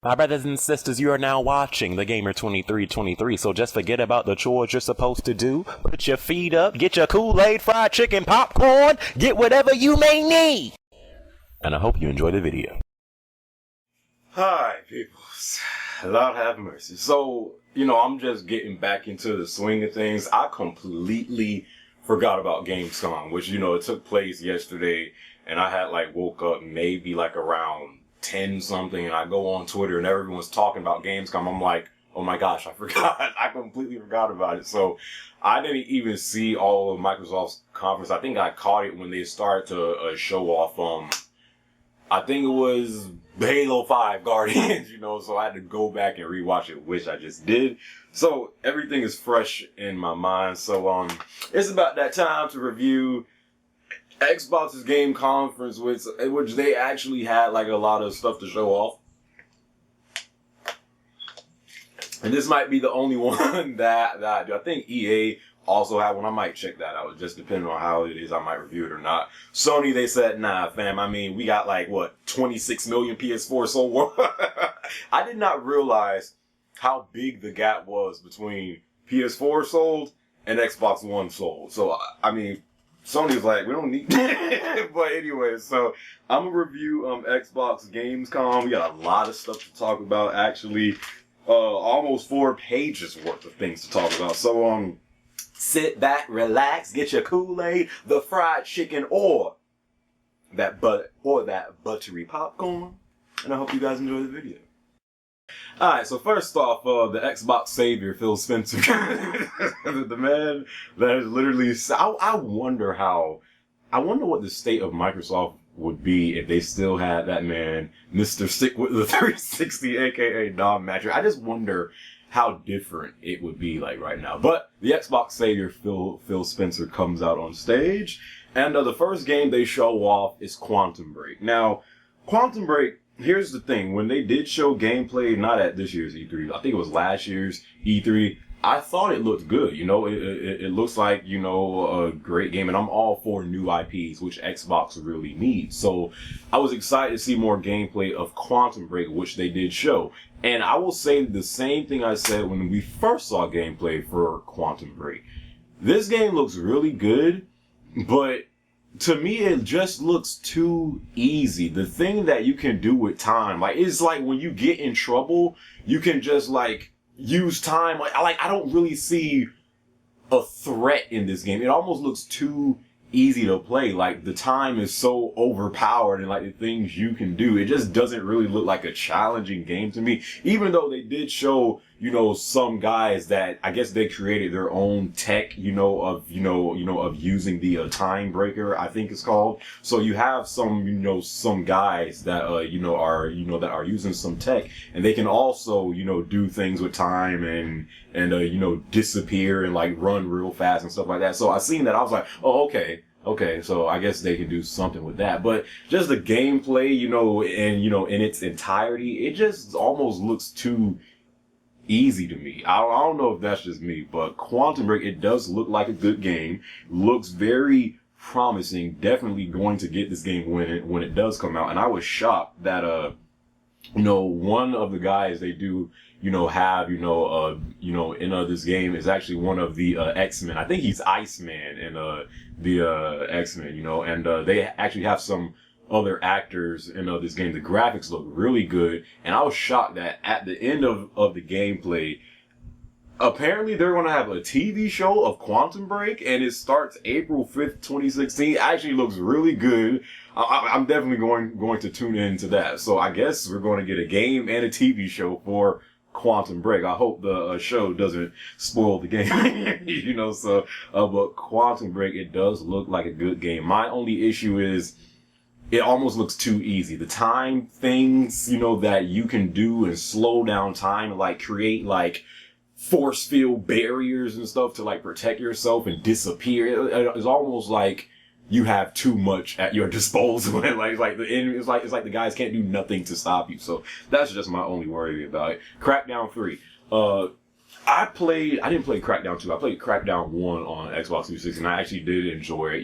My brothers and sisters, you are now watching The Gamer 2323, so just forget about the chores you're supposed to do. Put your feet up, get your Kool-Aid, fried chicken, popcorn, get whatever you may need. And I hope you enjoy the video. Hi, peoples. Lord have mercy. So, I'm just getting back into the swing of things. I completely forgot about Gamescom, which, it took place yesterday, and I had, woke up maybe, around 10 something, and I go on Twitter and everyone's talking about Gamescom. I'm like, oh my gosh, I forgot. I completely forgot about it. So I didn't even see all of Microsoft's conference. I think I caught it when they started to show off, I think it was Halo 5 Guardians, so I had to go back and rewatch it, which I just did. So everything is fresh in my mind. So, it's about that time to review Xbox's game conference, which they actually had a lot of stuff to show off. And this might be the only one that I do. I think EA also had one. I might check that out. Just depending on how it is, I might review it or not. Sony, they said, nah, fam. I mean, we got 26 million PS4 sold. I did not realize how big the gap was between PS4 sold and Xbox One sold. So, I mean, Sony's like, we don't need but anyway, so I'm gonna review Xbox Gamescom. We got a lot of stuff to talk about, actually. Almost 4 pages worth of things to talk about. So sit back, relax, get your Kool-Aid, the fried chicken, or that buttery popcorn, and I hope you guys enjoy the video. Alright, so first off, the Xbox savior, Phil Spencer. The man that is literally... I wonder what the state of Microsoft would be if they still had that man, Mr. Stick with the 360, aka Dom Matcher. I just wonder how different it would be right now. But the Xbox savior, Phil Spencer, comes out on stage, and the first game they show off is Quantum Break. Now, Quantum Break, here's the thing. When they did show gameplay, not at this year's E3, I think it was last year's E3, I thought it looked good. It looks like, a great game, and I'm all for new IPs, which Xbox really needs. So I was excited to see more gameplay of Quantum Break, which they did show. And I will say the same thing I said when we first saw gameplay for Quantum Break. This game looks really good, but to me, it just looks too easy. The thing that you can do with time, it's when you get in trouble, you can just use time. I don't really see a threat in this game. It almost looks too easy to play. The time is so overpowered, and the things you can do, it just doesn't really look like a challenging game to me. Even though they did show, some guys that I guess they created their own tech, of using the time breaker, I think it's called. So you have some guys that are using some tech, and they can also do things with time and disappear and run real fast and stuff like that. So I seen that, I was like, oh, okay, so I guess they can do something with that. But just the gameplay, in its entirety, it just almost looks too easy to me. I don't know if that's just me, but Quantum Break, it does look like a good game. Looks very promising. Definitely going to get this game when it does come out. And I was shocked that one of the guys they do have in this game is actually one of the X-Men. I think he's Iceman in the X-Men, and they actually have some other actors in this game. The graphics look really good, and I was shocked that at the end of the gameplay, apparently they're going to have a TV show of Quantum Break, and it starts April 5th, 2016. It actually looks really good. I'm definitely going to tune into that. So I guess we're going to get a game and a TV show for Quantum Break. I hope the show doesn't spoil the game, but Quantum Break, it does look like a good game. My only issue is it almost looks too easy. The time things, that you can do and slow down time and create force field barriers and stuff to protect yourself and disappear. It's almost like you have too much at your disposal. The enemy, it's like the guys can't do nothing to stop you. So that's just my only worry about it. Crackdown 3. I didn't play Crackdown 2. I played Crackdown 1 on Xbox 360, and I actually did enjoy it,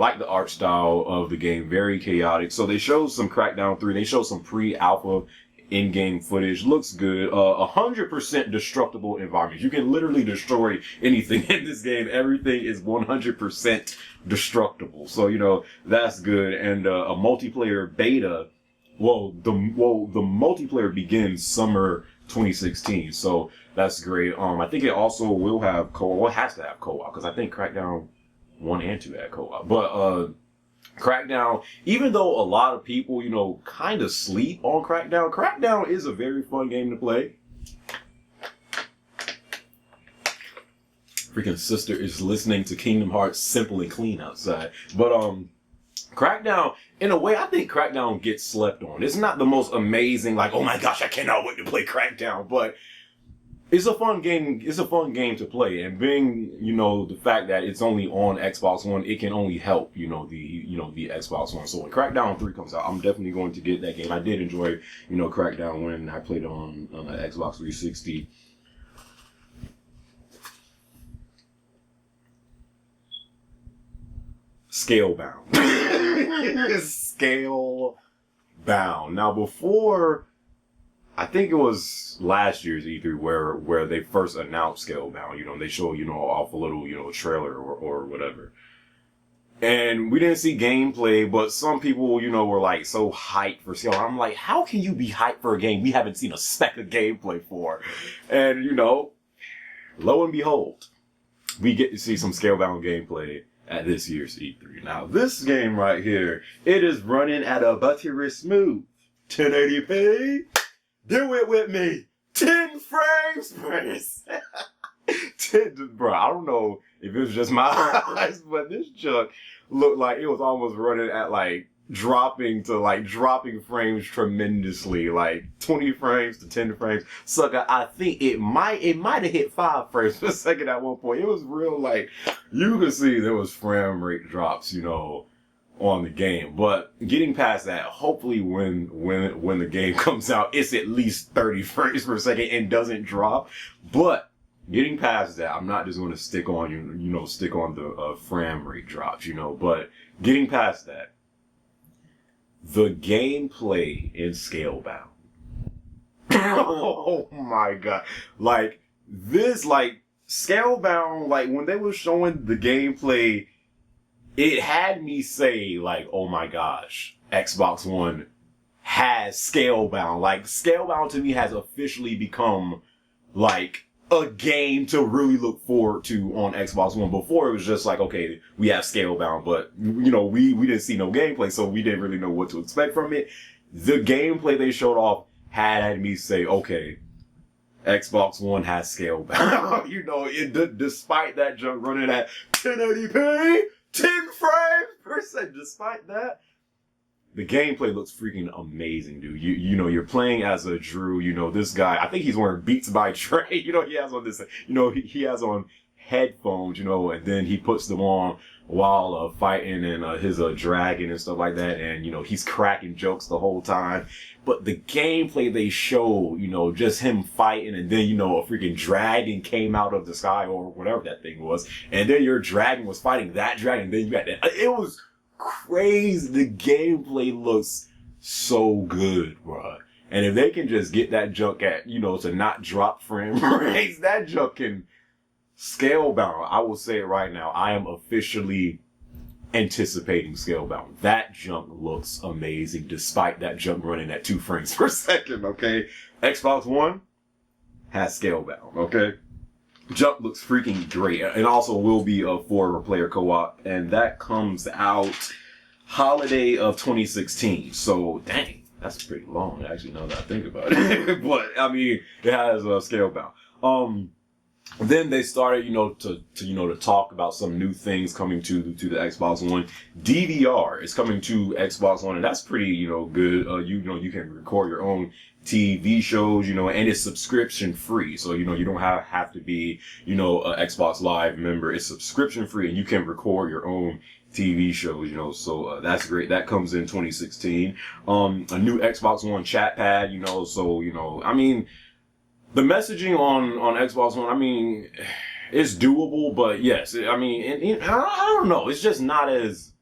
like the art style of the game, very chaotic. So they showed some Crackdown 3. They showed some pre-alpha in-game footage. Looks good. 100% destructible environments. You can literally destroy anything in this game. Everything is 100% destructible. So, you know, that's good. And a multiplayer beta. The multiplayer begins summer 2016. So that's great. I think it also will have co-op. Well, it has to have co-op because I think Crackdown 1 and 2 had co-op. But Crackdown, even though a lot of people, you know, kind of sleep on Crackdown, Crackdown is a very fun game to play. Freaking sister is listening to Kingdom Hearts Simple and Clean outside. But Crackdown, in a way, I think Crackdown gets slept on. It's not the most amazing, like, oh my gosh, I cannot wait to play Crackdown, but it's a fun game. It's a fun game to play, and being, you know, the fact that it's only on Xbox One, it can only help, the Xbox One. So when Crackdown 3 comes out, I'm definitely going to get that game. I did enjoy, Crackdown when I played it on the Xbox 360. Scalebound. Scalebound. Now before, I think it was last year's E3 where they first announced Scalebound. They show, off a little, trailer or whatever. And we didn't see gameplay, but some people, were like so hyped for Scalebound. I'm like, how can you be hyped for a game we haven't seen a speck of gameplay for? And, lo and behold, we get to see some Scalebound gameplay at this year's E3. Now, this game right here, it is running at a buttery smooth 1080p. Do it with me. 10 frames per second. Bro, I don't know if it was just my eyes, but this junk looked like it was almost running at dropping frames tremendously, like 20 frames to 10 frames. Sucker, I think it might have hit 5 frames per second at one point. It was real, you could see there was frame rate drops, on the game. But getting past that, hopefully when the game comes out, it's at least 30 frames per second and doesn't drop. But getting past that, I'm not just going to stick on the frame rate drops, but getting past that, the gameplay in Scalebound. Oh my god. Scalebound, when they were showing the gameplay, it had me say, oh my gosh, Xbox One has Scalebound. Scalebound to me has officially become, a game to really look forward to on Xbox One. Before it was just okay, we have Scalebound, but we didn't see no gameplay, so we didn't really know what to expect from it. The gameplay they showed off had me say, okay, Xbox One has Scalebound. Despite that junk running at 1080p, 10 frames per second, despite that, the gameplay looks freaking amazing, dude. You're playing as a Drew. This guy, I think he's wearing Beats by Dre. He has on this, he has on headphones, and then he puts them on while fighting and his dragon and stuff like that. And, he's cracking jokes the whole time. But the gameplay they show, just him fighting, and then, a freaking dragon came out of the sky or whatever that thing was. And then your dragon was fighting that dragon. And then you got that. It was crazy. The gameplay looks so good, bro. And if they can just get that junk at, to not drop frame rates, that junk can Scalebound. I will say it right now. I am officially anticipating Scalebound. That junk looks amazing despite that junk running at 2 frames per second, okay? Xbox One has Scalebound, okay? Junk looks freaking great. And also will be a 4-player co-op. And that comes out holiday of 2016. So, dang, that's pretty long, actually, now that I think about it. But, it has Scalebound. Then they started, to talk about some new things coming to the Xbox One. DVR is coming to Xbox One, and that's pretty, good. You can record your own TV shows, and it's subscription free. So, you don't have to be, a Xbox Live member. It's subscription free, and you can record your own TV shows, so that's great. That comes in 2016. A new Xbox One chat pad, so, the messaging on Xbox One, it's doable, but yes, I don't know. It's just not as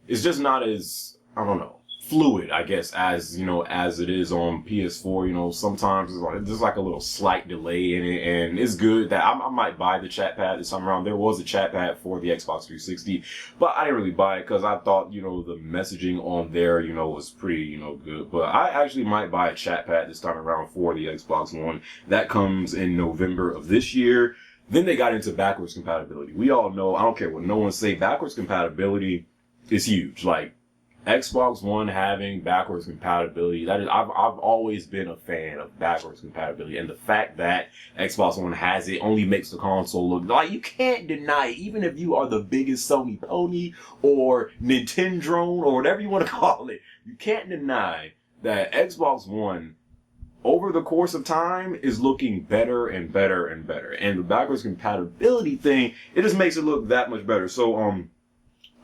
it's just not as, I don't know, fluid, I guess, as, you know, as it is on PS4. You know, sometimes it's like, there's like a little slight delay in it, and it's good that I might buy the chat pad this time around. There was a chat pad for the Xbox 360, but I didn't really buy it because I thought, you know, the messaging on there, you know, was pretty, you know, good. But I actually might buy a chat pad this time around for the Xbox One. That comes in November of this year. Then they got into backwards compatibility. We all know, I don't care what no one say, backwards compatibility is huge. Like, Xbox One having backwards compatibility, that is, I've always been a fan of backwards compatibility, and the fact that Xbox One has it only makes the console look like, you can't deny it, even if you are the biggest Sony pony or Nintendrone or whatever you want to call it, you can't deny that Xbox One over the course of time is looking better and better and better, and the backwards compatibility thing, it just makes it look that much better. So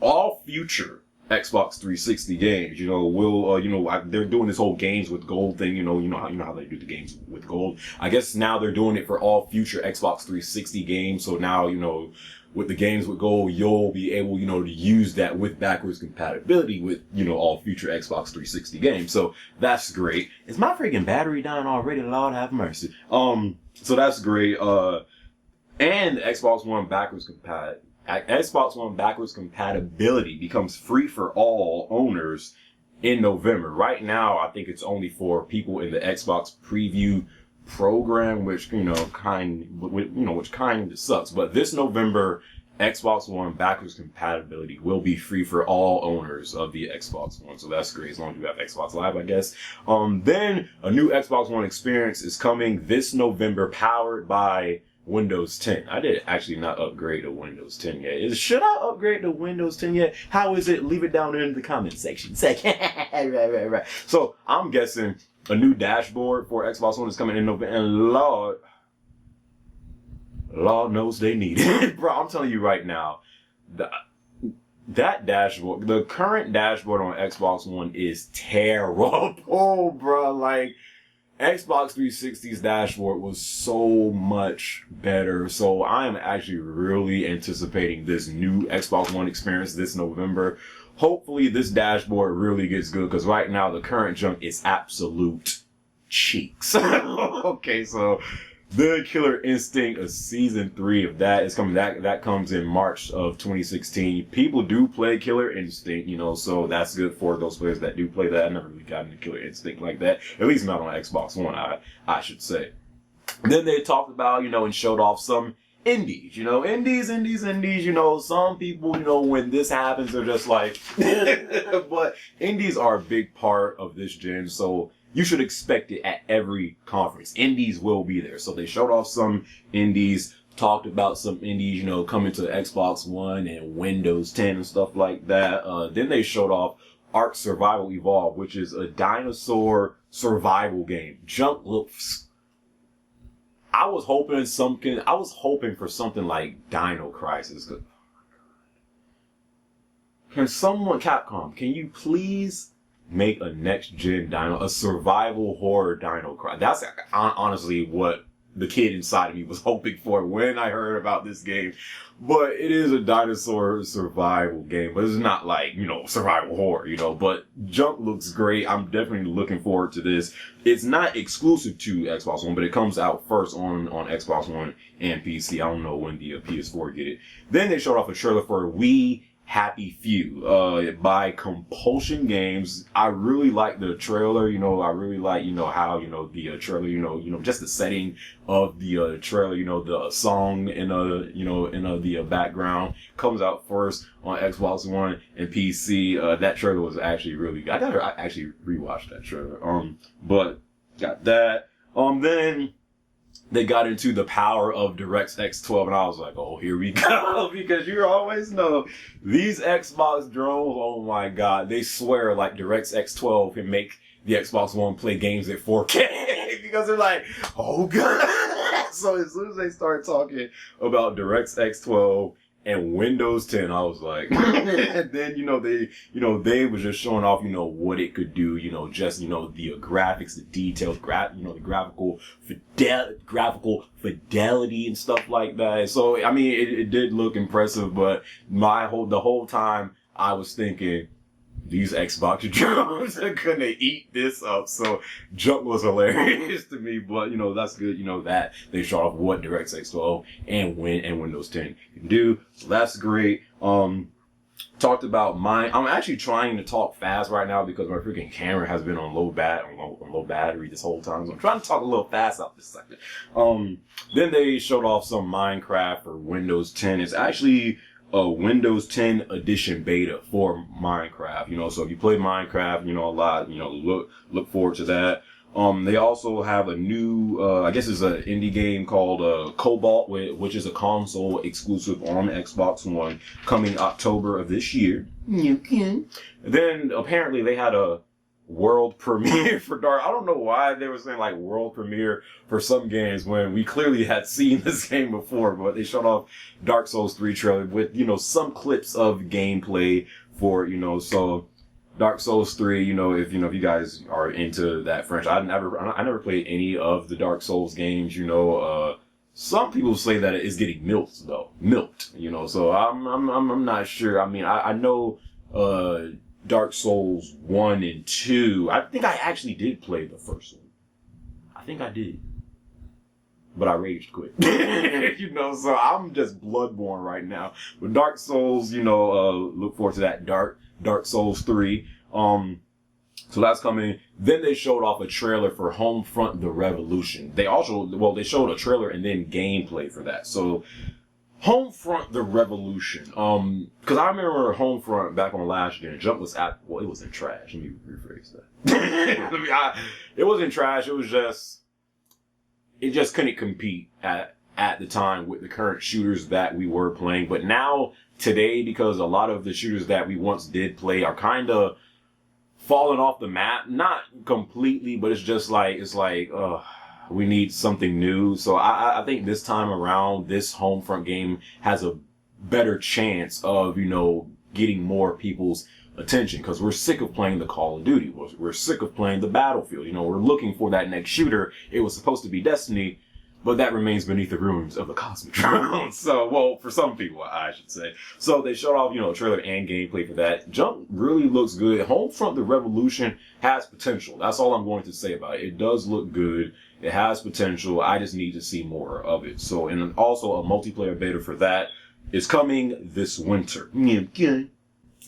all future Xbox 360 games, you know, will, you know, they're doing this whole games with gold thing, you know how they do the games with gold. I guess now they're doing it for all future Xbox 360 games. So now, you know, with the games with gold, you'll be able, you know, to use that with backwards compatibility with, you know, all future Xbox 360 games. So that's great. Is my freaking battery dying already? Lord have mercy. So that's great. And Xbox One backwards compatibility becomes free for all owners in November. Right now, I think it's only for people in the Xbox preview program, which, you know, which kind of sucks. But this November, Xbox One backwards compatibility will be free for all owners of the Xbox One. So that's great, as long as you have Xbox Live, I guess. Then a new Xbox One experience is coming this November, powered by Windows 10. I did actually not upgrade to Windows 10 yet. Should I upgrade to Windows 10 yet? How is it? Leave it down in the comment section. Right. So I'm guessing a new dashboard for Xbox One is coming in November, and Lord knows they need it. Bro, I'm telling you right now, that dashboard, the current dashboard on Xbox One is terrible, bro. Like, Xbox 360's dashboard was so much better. So I am actually really anticipating this new Xbox One experience this November. Hopefully this dashboard really gets good, because right now the current junk is absolute cheeks. Okay, so the Killer Instinct of Season 3 of that is coming. That comes in March of 2016. People do play Killer Instinct, you know, so that's good for those players that do play that. I never really got into Killer Instinct like that. At least not on Xbox One, I should say. Then they talked about, you know, and showed off some indies, you know, indies, you know, some people, you know, when this happens, they're just like, but indies are a big part of this gen, so you should expect it at every conference. Indies will be there. So they showed off some indies, talked about some indies, you know, coming to Xbox One and Windows 10 and stuff like that. Then they showed off Ark Survival Evolved, which is a dinosaur survival game. Junk looks... I was hoping for something like Dino Crisis. Can someone, Capcom, can you please make a next-gen dino, a survival horror Dino Crisis? That's honestly what the kid inside of me was hoping for when I heard about this game. But it is a dinosaur survival game, but it's not like, you know, survival horror, you know, but junk looks great. I'm definitely looking forward to this. It's not exclusive to Xbox One, but it comes out first on Xbox One and PC. I don't know when the PS4 get it. Then they showed off a trailer for We Happy Few, by Compulsion Games. I really like the trailer, you know, I really like, you know, how, you know, the trailer, you know, just the setting of the trailer, you know, the song in the background comes out first on Xbox One and PC. That trailer was actually really good. I actually rewatched that trailer. But got that. Then they got into the power of DirectX 12, and I was like, oh, here we go, because you always know these Xbox drones, oh my god, they swear like DirectX 12 can make the Xbox One play games at 4K, because they're like, oh god. So as soon as they start talking about DirectX 12 and Windows 10, I was like, and then, they was just showing off, what it could do, just, the graphics, the details, the graphical fidelity and stuff like that. So, I mean, it did look impressive, but the whole time, I was thinking, these Xbox drones are gonna eat this up. So Jump was hilarious to me, but that's good. That they showed off what DirectX 12 and Windows 10 can do. So that's great. Talked about I'm actually trying to talk fast right now because my freaking camera has been on low battery this whole time. So I'm trying to talk a little fast out this second. Then they showed off some Minecraft for Windows 10. It's actually a Windows 10 edition beta for Minecraft. So if you play Minecraft, a lot, look forward to that. They also have a new, I guess it's an indie game called Cobalt, which is a console exclusive on Xbox One, coming October of this year. Then apparently they had a world premiere for Dark. I don't know why they were saying like world premiere for some games when we clearly had seen this game before, but they showed off Dark Souls 3 trailer with, some clips of gameplay for, so Dark Souls 3, if you guys are into that franchise. I never played any of the Dark Souls games, some people say that it is getting milked, so I'm not sure. I mean, I know, Dark Souls 1 and 2. I think I actually did play the first one. I think I did. But I raged quit. So I'm just Bloodborne right now. But Dark Souls, look forward to that Dark Souls 3. So that's coming. Then they showed off a trailer for Homefront: The Revolution. They showed a trailer and then gameplay for that. So Homefront: The Revolution. Because I remember Homefront back on last year, and Jump was it wasn't trash. Let me rephrase that. It wasn't trash. It just couldn't compete at the time with the current shooters that we were playing. But now, today, because a lot of the shooters that we once did play are kind of falling off the map. Not completely, but it's just like, we need something new. So I think this time around, this Homefront game has a better chance of, getting more people's attention, because we're sick of playing the Call of Duty. We're sick of playing the Battlefield. We're looking for that next shooter. It was supposed to be Destiny, but that remains beneath the ruins of the Cosmic Throne. So, for some people, I should say. So they showed off, a trailer and gameplay for that. Jump really looks good. Homefront: The Revolution has potential. That's all I'm going to say about it. It does look good. It has potential. I just need to see more of it. So, and also a multiplayer beta for that is coming this winter.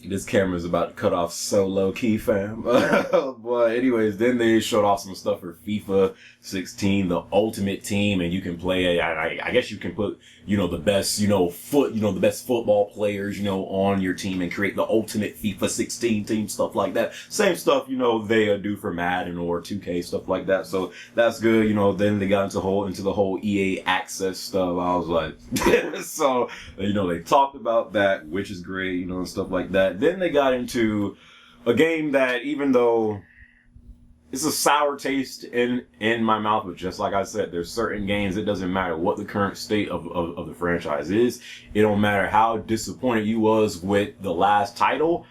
This camera's about to cut off so low key, fam. But anyways, then they showed off some stuff for FIFA 16, the Ultimate Team, and you can play. I guess you can put, the best, the best football players, on your team and create the Ultimate FIFA 16 team, stuff like that. Same stuff, they do for Madden or 2K, stuff like that. So that's good. Then they got into the whole EA Access stuff. I was like, so they talked about that, which is great, and stuff like that. Then they got into a game that, even though it's a sour taste in my mouth, but just like I said, there's certain games, it doesn't matter what the current state of the franchise is. It don't matter how disappointed you was with the last title.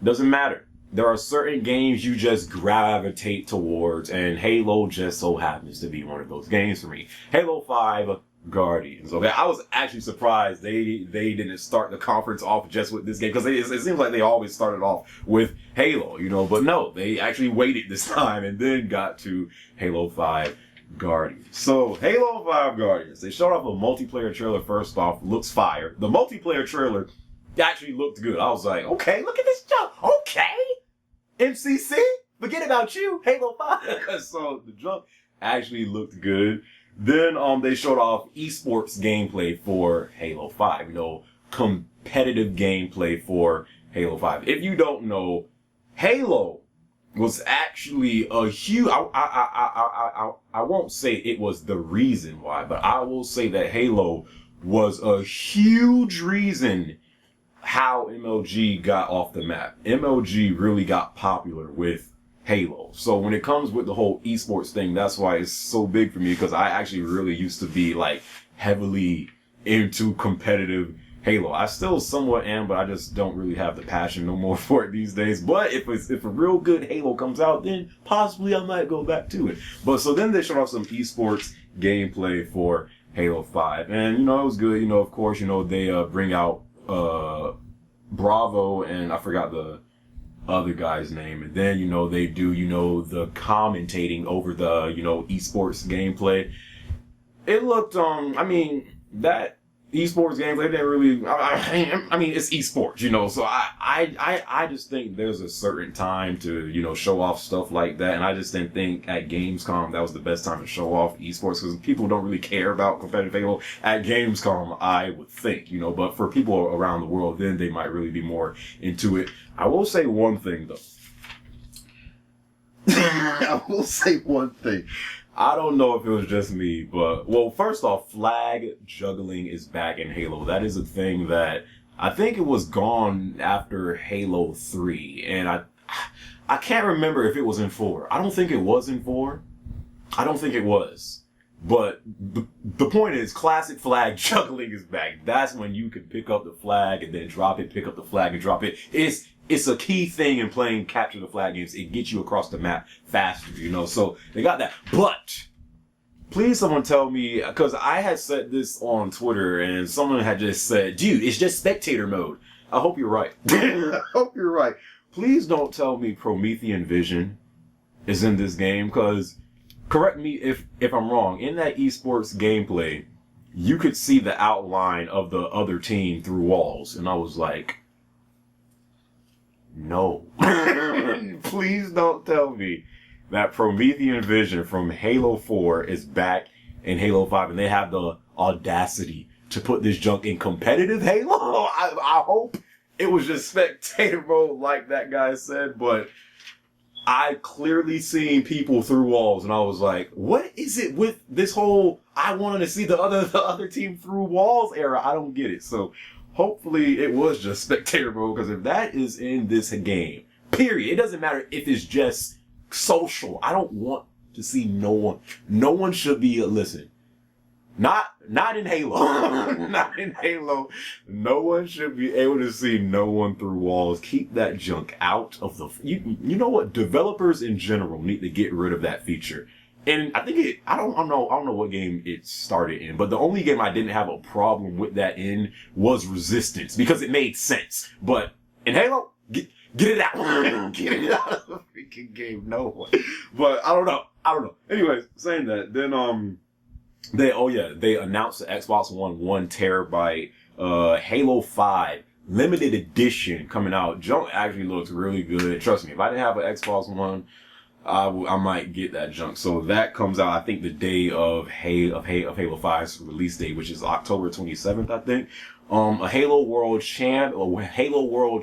Doesn't matter. There are certain games you just gravitate towards, and Halo just so happens to be one of those games for me. Halo 5 Guardians. Okay, I was actually surprised they didn't start the conference off just with this game, because it seems like they always started off with Halo, but no, they actually waited this time and then got to Halo 5 Guardians. So Halo 5 Guardians, they showed off a multiplayer trailer. First off, looks fire. The multiplayer trailer actually looked good. I was like, okay, look at this jump. Okay, MCC, forget about you, Halo 5. So the jump actually looked good. Then they showed off esports gameplay for Halo 5. Competitive gameplay for Halo 5. If you don't know, Halo was actually a huge. I won't say it was the reason why, but I will say that Halo was a huge reason how MLG got off the map. MLG really got popular with Halo. So when it comes with the whole esports thing, that's why it's so big for me, because I actually really used to be like heavily into competitive Halo. I still somewhat am, but I just don't really have the passion no more for it these days. But if a real good Halo comes out, then possibly I might go back to it. But so then they showed off some esports gameplay for Halo 5, and it was good. Of course, they bring out Bravo and I forgot the other guy's name. And then, they do, the commentating over the, esports gameplay. It looked, that esports gameplay didn't really, it's esports, so I just think there's a certain time to, show off stuff like that. And I just didn't think at Gamescom that was the best time to show off esports because people don't really care about competitive Halo at Gamescom, I would think, but for people around the world, then they might really be more into it. I will say one thing though. I will say one thing. I don't know if it was just me, but, well, first off, flag juggling is back in Halo. That is a thing that I think it was gone after Halo 3, and I can't remember if it was in 4. I don't think it was in 4. I don't think it was. But the point is, classic flag juggling is back. That's when you can pick up the flag and then drop it, pick up the flag and drop it. It's a key thing in playing capture the flag games. It gets you across the map faster, so they got that. But please someone tell me, because I had said this on Twitter and someone had just said, dude, it's just spectator mode. I hope you're right. I hope you're right. Please don't tell me Promethean Vision is in this game, because correct me if I'm wrong. In that esports gameplay, you could see the outline of the other team through walls. And I was like, no. Please don't tell me that Promethean Vision from Halo 4 is back in Halo 5 and they have the audacity to put this junk in competitive Halo. I hope it was just spectator mode like that guy said, but I clearly seen people through walls and I was like, what is it with this whole I wanted to see the other team through walls era? I don't get it. So hopefully it was just spectator mode, because if that is in this game, period, it doesn't matter if it's just social. I don't want to see no one. No one should be, listen, not in Halo. Not in Halo. No one should be able to see no one through walls. Keep that junk out of the, you know what? Developers in general need to get rid of that feature. And I think I don't know what game it started in, but the only game I didn't have a problem with that in was Resistance, because it made sense. But in Halo, get it out. Get it out of the freaking game. No one. But I don't know. Anyways, saying that, then, they announced the Xbox One 1 terabyte, Halo 5 limited edition coming out. Junk actually looks really good. Trust me, if I didn't have an Xbox One, I might get that junk. So that comes out, I think, the day of Halo 5's release date, which is October 27th, I think. A Halo World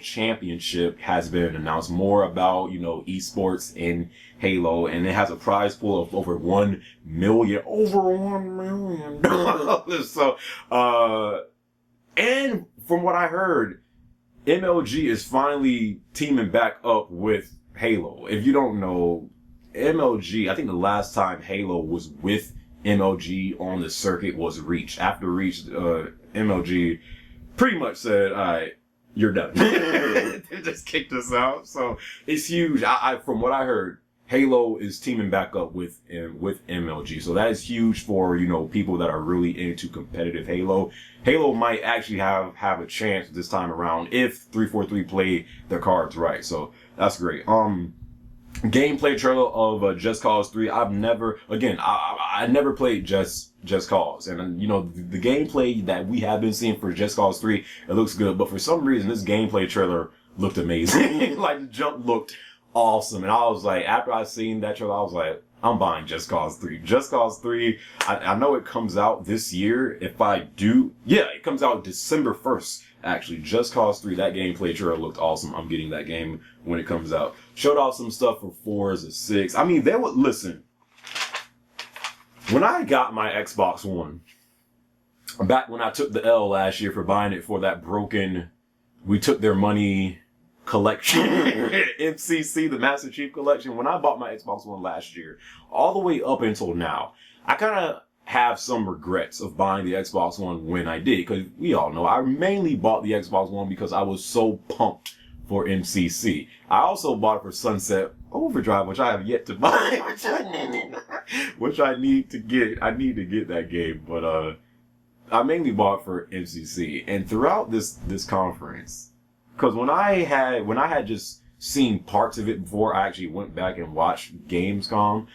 Championship has been announced. More about, esports in Halo, and it has a prize pool of over $1 million. So, and from what I heard, MLG is finally teaming back up with Halo. If you don't know, MLG, I think the last time Halo was with MLG on the circuit was Reach. After Reach, MLG pretty much said, all right, you're done. They just kicked us out. So it's huge. From what I heard, Halo is teaming back up with MLG. So that is huge for, people that are really into competitive Halo. Halo might actually have a chance this time around if 343 play their cards right. So that's great. Gameplay trailer of Just Cause 3. I never played Just Cause, and the gameplay that we have been seeing for Just Cause 3, it looks good, but for some reason this gameplay trailer looked amazing. Like, the jump looked awesome, and I was like, after I seen that trailer, I was like, I'm buying Just Cause 3. Just Cause 3, I know it comes out this year. If I do, yeah, it comes out December 1st. Actually, Just Cause 3, that gameplay trailer looked awesome. I'm getting that game when it comes out. Showed off some stuff for Forza 6. I mean, listen, when I got my Xbox One, back when I took the L last year for buying it for that broken, we took their money collection, MCC, the Master Chief Collection, when I bought my Xbox One last year, all the way up until now, I kind of have some regrets of buying the Xbox One when I did, because we all know I mainly bought the Xbox One because I was so pumped for MCC. I also bought it for Sunset Overdrive, which I have yet to buy, which I need to get. I need to get that game, but I mainly bought it for MCC. And throughout this conference, Cause when I had just seen parts of it before I actually went back and watched Gamescom,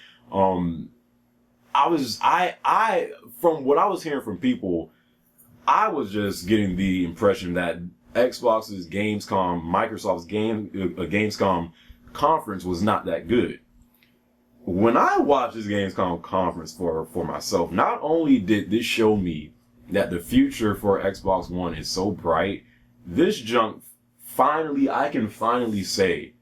I from what I was hearing from people, I was just getting the impression that Xbox's Gamescom, Microsoft's Gamescom conference was not that good. When I watched this Gamescom conference for myself, not only did this show me that the future for Xbox One is so bright, this junk I can finally say,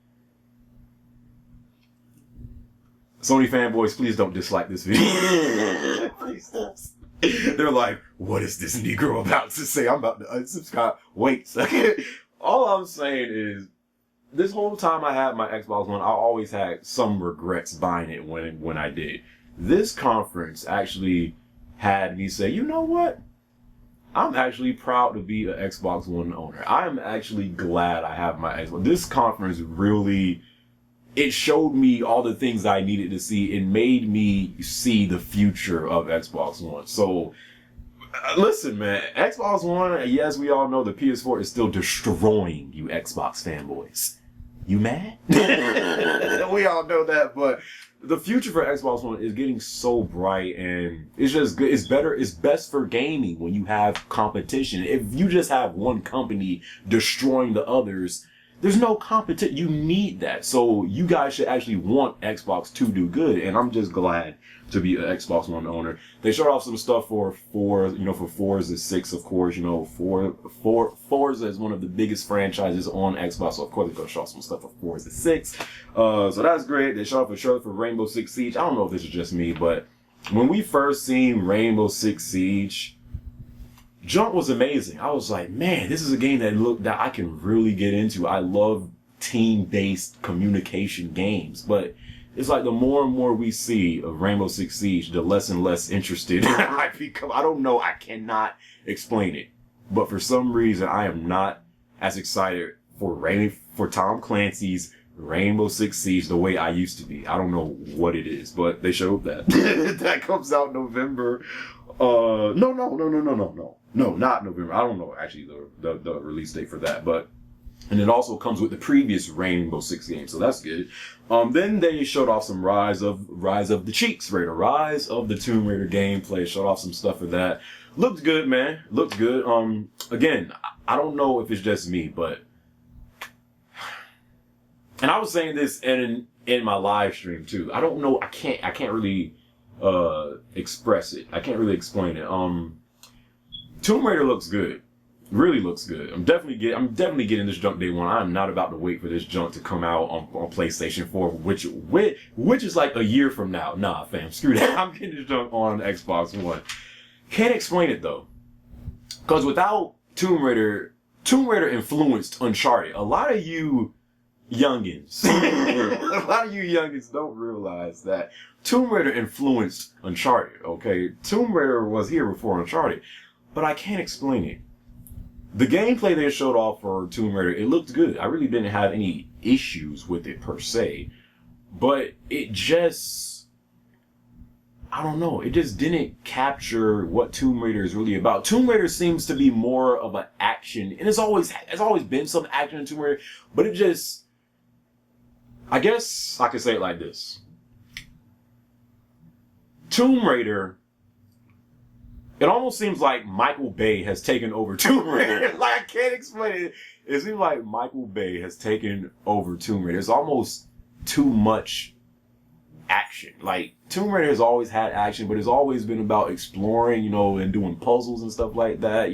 Sony fanboys, please don't dislike this video. Please don't. They're like, what is this Negro about to say? I'm about to unsubscribe. Wait a second. All I'm saying is, this whole time I had my Xbox One, I always had some regrets buying it when I did. This conference actually had me say, you know what? I'm actually proud to be an Xbox One owner. I'm actually glad I have my Xbox. This conference really, it showed me all the things I needed to see. It made me see the future of Xbox One. So, listen, man, Xbox One, yes, we all know the PS4 is still destroying you Xbox fanboys. You mad? We all know that, but the future for Xbox One is getting so bright, and it's just good. It's better. It's best for gaming when you have competition. If you just have one company destroying the others, there's no competition. You need that. So you guys should actually want Xbox to do good, and I'm just glad to be an Xbox One owner. They showed off some stuff for Forza 6, of course. Forza is one of the biggest franchises on Xbox, so of course they're gonna show off some stuff for Forza 6. So that's great. They showed off a trailer for Rainbow Six Siege. I don't know if this is just me, but when we first seen Rainbow Six Siege, jump was amazing. I was like, man, this is a game that I can really get into. I love team-based communication games, but it's like the more and more we see of Rainbow Six Siege, the less and less interested I become. I don't know. I cannot explain it. But for some reason, I am not as excited for Tom Clancy's Rainbow Six Siege the way I used to be. I don't know what it is, but they showed that. That comes out November. No, not November. I don't know actually the release date for that, but. And it also comes with the previous Rainbow Six game, so that's good. Then they showed off some Rise of the Cheeks Raider, Rise of the Tomb Raider gameplay. Showed off some stuff for that. Looked good, man. Looked good. Again, I don't know if it's just me, but, and I was saying this in my live stream too. I don't know. I can't really express it. I can't really explain it. Tomb Raider looks good. Really looks good. I'm definitely getting this junk day one. I'm not about to wait for this junk to come out on PlayStation 4, which is like a year from now. Nah, fam, screw that. I'm getting this junk on Xbox One. Can't explain it though, because without Tomb Raider influenced Uncharted. A lot of you youngins don't realize that Tomb Raider influenced Uncharted. Okay, Tomb Raider was here before Uncharted, but I can't explain it. The gameplay they showed off for Tomb Raider, it looked good. I really didn't have any issues with it per se. But it just, I don't know, it just didn't capture what Tomb Raider is really about. Tomb Raider seems to be more of an action, and it's always been some action in Tomb Raider, but it just, I guess I could say it like this. Tomb Raider, it almost seems like Michael Bay has taken over Tomb Raider. Like, I can't explain it. It seems like Michael Bay has taken over Tomb Raider. It's almost too much action. Like, Tomb Raider has always had action, but it's always been about exploring, and doing puzzles and stuff like that,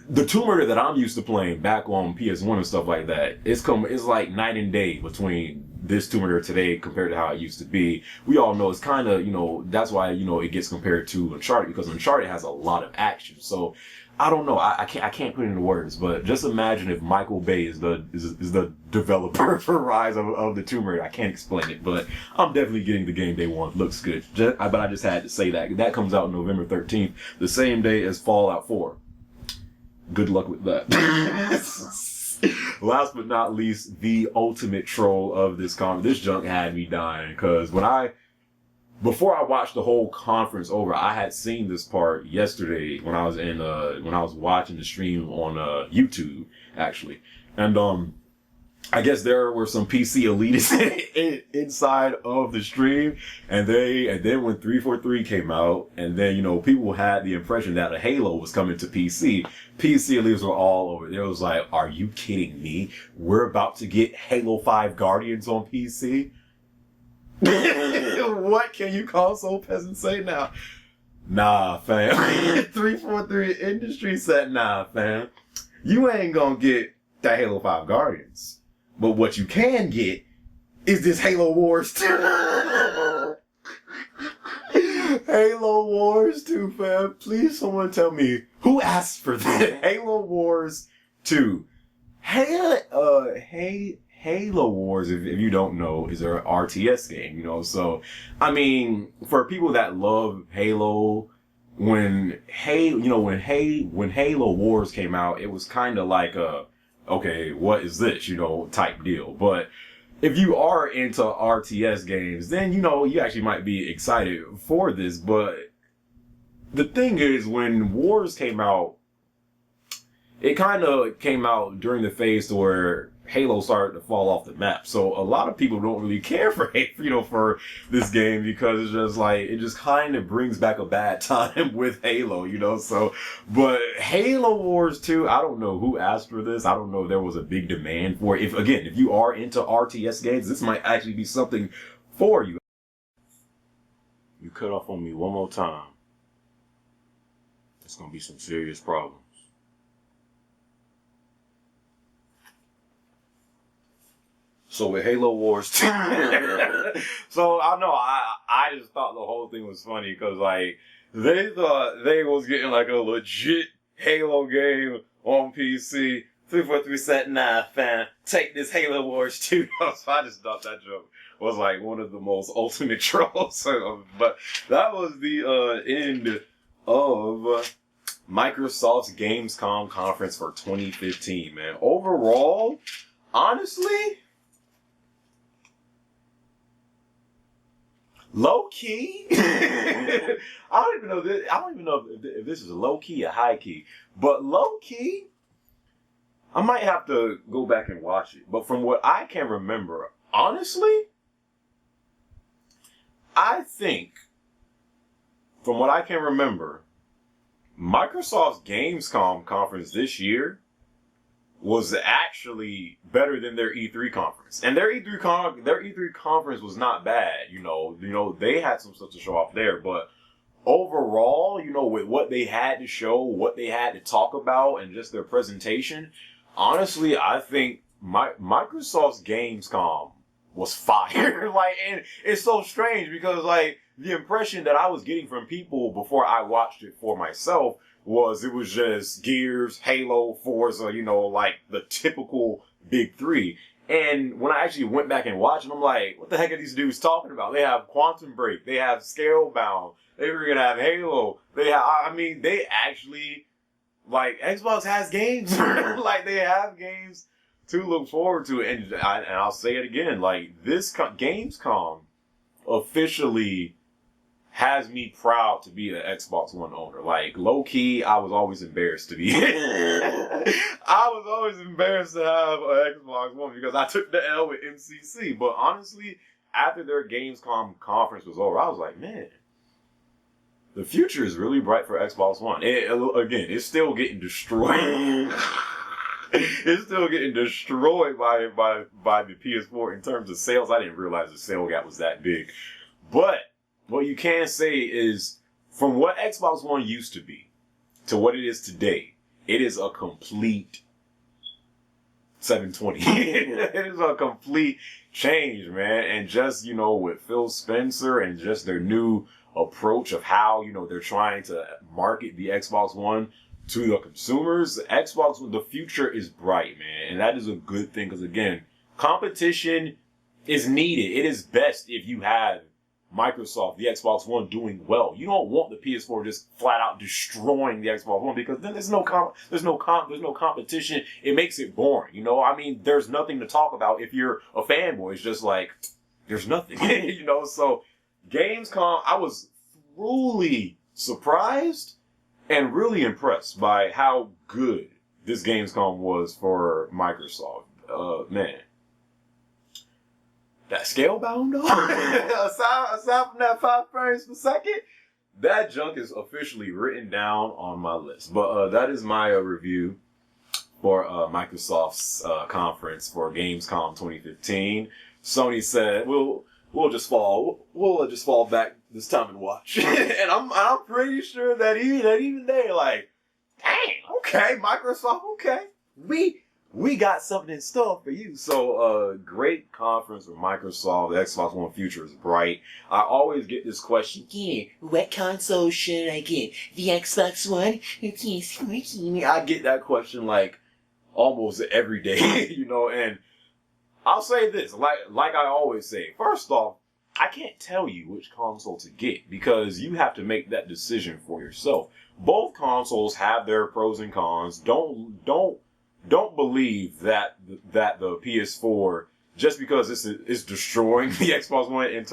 The Tomb Raider that I'm used to playing back on PS1 and stuff like that, it's like night and day between this Tomb Raider today compared to how it used to be. We all know it's kind of, that's why, it gets compared to Uncharted, because Uncharted has a lot of action. So, I don't know. I can't put it into words, but just imagine if Michael Bay is the developer for Rise of the Tomb Raider. I can't explain it, but I'm definitely getting the game day one. Looks good. But I just had to say that. That comes out November 13th, the same day as Fallout 4. Good luck with that. Last but not least, the ultimate troll of this junk had me dying, because before I watched the whole conference over, I had seen this part yesterday when I was watching the stream on YouTube actually, and I guess there were some PC elitists inside of the stream, and then when 343 came out, and then, you know, people had the impression that a Halo was coming to PC. PC elitists were all over. It was like, are you kidding me? We're about to get Halo 5 Guardians on PC? What can you console peasants say now? Nah, fam. 343 Industry said, nah, fam. You ain't gonna get that Halo 5 Guardians. But what you can get is this Halo Wars 2. Halo Wars 2, fam. Please someone tell me who asked for this. Halo Wars 2. Halo Wars, if you don't know, is an RTS game, you know. So, I mean, for people that love Halo, when Halo Wars came out, it was kind of like a, okay, what is this, you know, type deal. But if you are into RTS games, then, you know, you actually might be excited for this. But the thing is, when Wars came out, it kind of came out during the phase where Halo started to fall off the map. So a lot of people don't really care for this game, because it's just like, it just kind of brings back a bad time with Halo, you know. So, but Halo Wars 2, I don't know who asked for this. I don't know if there was a big demand for it. If you are into RTS games, this might actually be something for you. You cut off on me one more time, it's gonna be some serious problems. So with Halo Wars 2, so I know I just thought the whole thing was funny, because like they thought they was getting like a legit Halo game on PC. 343 said, nah, fam, take this Halo Wars 2. So I just thought that joke was like one of the most ultimate trolls. But that was the end of Microsoft's Gamescom conference for 2015, man. Overall, honestly, low key. I don't even know if this is a low key or high key, but low key, I might have to go back and watch it. But from what I can remember, honestly, I think, from what I can remember, Microsoft's Gamescom conference this year was actually better than their E3 conference. And their E3 conference was not bad, you know, they had some stuff to show off there, but overall, you know, with what they had to show, what they had to talk about, and just their presentation, honestly, I think Microsoft's Gamescom was fire. Like, and it's so strange, because like the impression that I was getting from people before I watched it for myself was it was just Gears, Halo, Forza, you know, like the typical big three. And when I actually went back and watched it, I'm like, what the heck are these dudes talking about? They have Quantum Break, they have Scalebound, they were gonna have Halo, they actually, like, Xbox has games. Like, they have games to look forward to. And I'll say it again, like, this Gamescom officially has me proud to be an Xbox One owner. Like, low key, I was always embarrassed to be. I was always embarrassed to have an Xbox One, because I took the L with MCC. But honestly, after their Gamescom conference was over, I was like, man, the future is really bright for Xbox One. Again, it's still getting destroyed. It's still getting destroyed by the PS4 in terms of sales. I didn't realize the sale gap was that big. But what you can say is, from what Xbox One used to be to what it is today, it is a complete 720. It is a complete change, man. And just, you know, with Phil Spencer and just their new approach of how, you know, they're trying to market the Xbox One to the consumers, the future is bright, man. And that is a good thing, because again, competition is needed. It is best if you have Microsoft, the Xbox One, doing well. You don't want the PS4 just flat out destroying the Xbox One, because then there's no competition. It makes it boring, you know. I mean, there's nothing to talk about if you're a fanboy. It's just like there's nothing, you know. So Gamescom, I was truly surprised and really impressed by how good this Gamescom was for Microsoft. Man. That Scalebound though? aside from that 5 frames per second, that junk is officially written down on my list. But that is my review for Microsoft's conference for Gamescom 2015. Sony said, we'll just fall back this time and watch. And I'm pretty sure that even they like, dang, okay, Microsoft, okay. We got something in store for you. So, great conference with Microsoft. The Xbox One future is bright. I always get this question, yeah, what console should I get? The Xbox One? I get that question like almost every day, you know, and I'll say this, like I always say, first off, I can't tell you which console to get because you have to make that decision for yourself. Both consoles have their pros and cons. Don't believe that the PS4, just because it's destroying the Xbox One in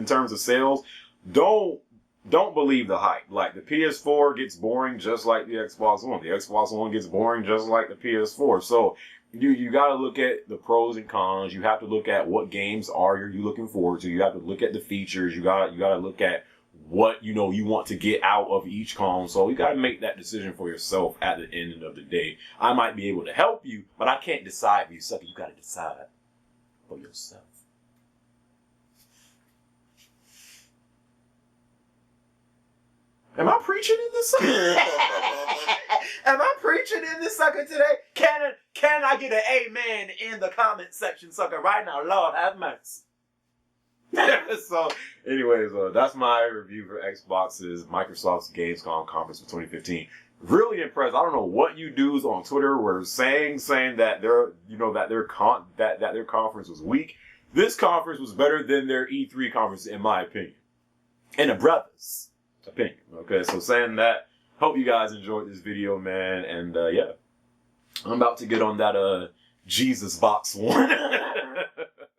terms of sales, don't believe the hype. Like the PS4 gets boring just like the Xbox One. The Xbox One gets boring just like the PS4. So you got to look at the pros and cons. You have to look at what games are you looking forward to. You have to look at the features. You got to look at what you want to get out of each console. You got to make that decision for yourself at the end of the day. I might be able to help you, but I can't decide for you, sucker. You got to decide for yourself. Am I preaching in this sucker? Am I preaching in this sucker today? Can I get an amen in the comment section, sucker, right now? Lord have mercy. So, anyways, that's my review for Microsoft's Gamescom conference for 2015. Really impressed. I don't know what you dudes on Twitter were saying that their conference was weak. This conference was better than their E3 conference, in my opinion, in a brother's opinion. Okay, so saying that, hope you guys enjoyed this video, man, and yeah, I'm about to get on that Jesus box one.